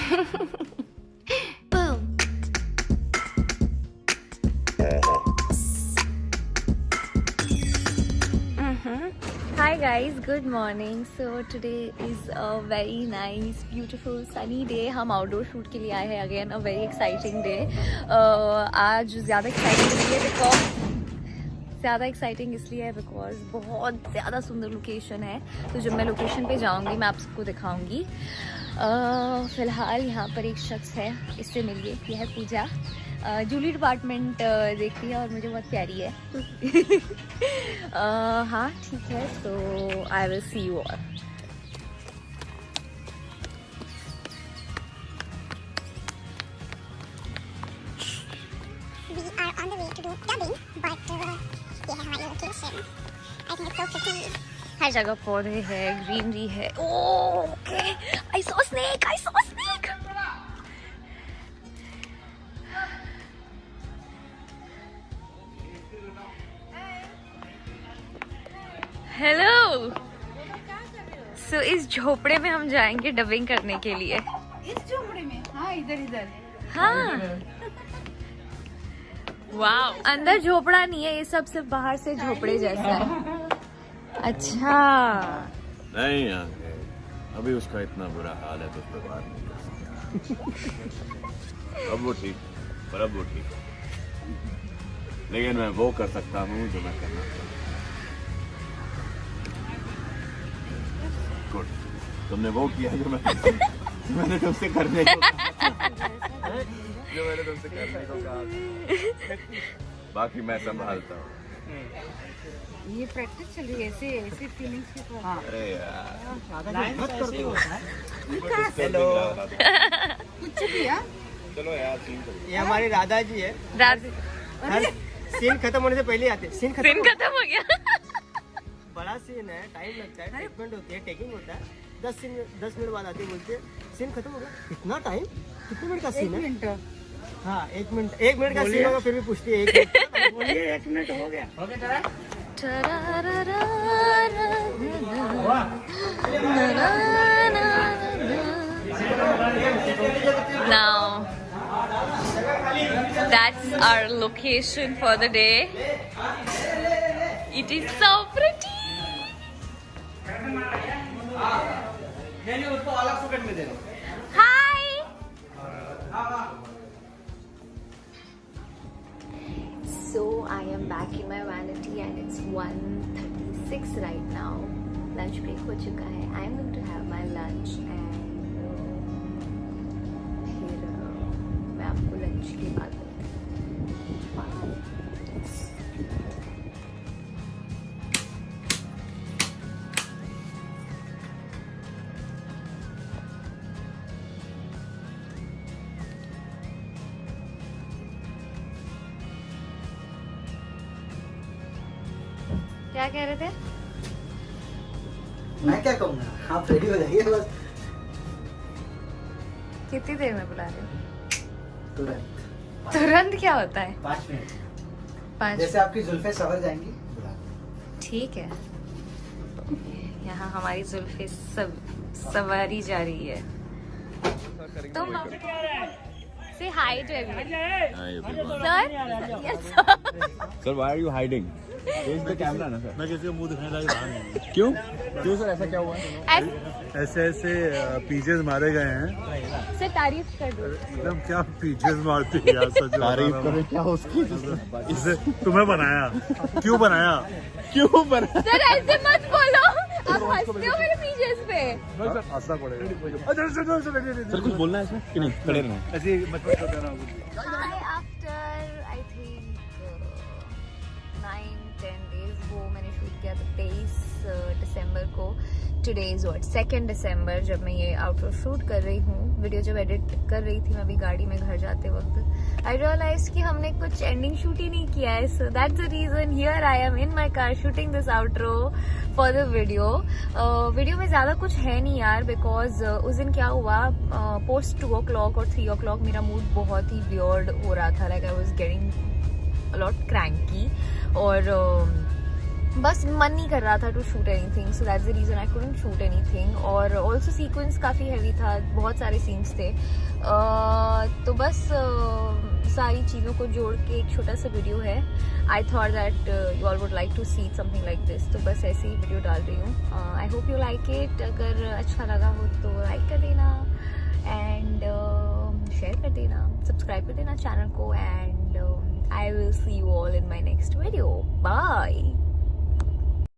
Hi guys, good morning. So today is a very nice, beautiful, sunny day. हम outdoor shoot के लिए आए हैं again, a very exciting day. आज ज़्यादा एक्साइटिंग इसलिए है बिकॉज बहुत ज़्यादा सुंदर लोकेशन है. तो जब मैं लोकेशन पे जाऊंगी मैं आप सबको दिखाऊंगी. फ़िलहाल यहाँ पर एक शख्स है, इससे मिलिए. यह है पूजा. जूली डिपार्टमेंट देखती है और मुझे बहुत प्यारी है. हाँ ठीक है, तो I will see you all. We are on the way to do dubbing, but ये है हमारी location. I think it's so pretty. हर जगह पौधे हैं, ग्रीनरी है. Okay, I saw snake. Hello. So इस झोपड़े में हम जाएंगे डबिंग करने के लिए. इस झोपड़े में? हाँ, इधर. हाँ. वाओ. अंदर झोपड़ा नहीं है, ये सब सिर्फ बाहर से झोपड़े जैसा है. अच्छा. नहीं यार, अभी उसका इतना बुरा हाल है तो उस पर बात नहीं कर सकता. अब वो ठीक, पर अब वो ठीक है. लेकिन मैं वो कर सकता हूँ जो मैं करना चाहता हूँ. गुड. तुमने वो किया जो मैंने तुमसे करने को कहा. बाकी मैं संभालता हूँ. ये प्रैक्टिस चल रही है ऐसे फीलिंग्स की. हाँ. अरे यार, हेलो. कुछ किया. चलो यार, सीन करो. ये हमारी राधा जी है. हर सीन खत्म होने से पहले आते. सीन खत्म हो गया. बड़ा सीन है, टाइम लगता है, ट्रीटमेंट होती है, टेकिंग होता है. 10 मिनट बाद आते बोलते सीन खत्म हो गया. कितना टाइम, कितने मिनट का सीन है? 1 मिनट. हाँ, 1 मिनट का सीन होगा, फिर भी पूछती है 1 मिनट. बोलिए 1 मिनट हो गया. Now that's our location for the day. It is so pretty. Hi. So I am back in my vanity and it's 1:36 right now. Lunch break हो चुका है. I am going to have my lunch and फिर मैं आपको lunch के बाद क्या कह रहे थे? मैं क्या कहूँगा, आप रेडी हो जाइए बस. कितनी देर में बुला रहे हो? तुरंत. तुरंत क्या होता है? 5 मिनट. 5. जैसे आपकी जुल्फे सवर जाएंगी. ठीक है. यहाँ हमारी जुल्फे सब सवारी जा रही है. तुम से hi to everyone. Sir, why are you hiding? Camera ना सर. मैं किसी को मुंह दिखाने लायक रहा नहीं. क्यों सर, ऐसा क्या हुआ? ऐसे पीजेस मारे गए हैं. से तारीफ कर दो. एकदम क्या पीजेस मारती है यार. सच तारीफ करें क्या उसकी? इसे तुम्हें बनाया, क्यों बनाया? सर ऐसे मत बोलो, आप हंसते हो मेरे पीजेस पे. हंसना पड़ेगा. सर कुछ बोलना है इसमें कि नहीं? खड़े रहना. ऐसे मत देना. आफ्टर आई थिंक 9-10 days वो मैंने शूट किया था 23 दिसंबर को. टुडे इज व्हाट 2 दिसंबर जब मैं ये आउटडोर शूट कर रही हूँ. वीडियो जब एडिट कर रही थी मैं अभी गाड़ी में घर जाते वक्त आई रियलाइज कि हमने कुछ एंडिंग शूट ही नहीं किया है. So that's the reason here I am in my car shooting this outro for the video. Video में ज़्यादा कुछ है नहीं यार, बिकॉज उस दिन क्या हुआ, पोस्ट 2 o'clock और 3 o'clock मेरा मूड बहुत ही वियर्ड हो रहा था. Like I was getting a lot cranky और बस मन नहीं कर रहा था to shoot anything, so that's the reason I couldn't shoot anything. और ऑल्सो सीक्वेंस काफ़ी हैवी था, बहुत सारे सीन्स थे, तो बस सारी चीज़ों को जोड़ के एक छोटा सा वीडियो है। I thought that you all would like to see something like this, तो बस ऐसे ही वीडियो डाल रही हूँ। I hope you like it. अगर अच्छा लगा हो तो लाइक कर देना एंड शेयर कर देना, सब्सक्राइब कर देना चैनल को, and I will see you all in my next video. Bye.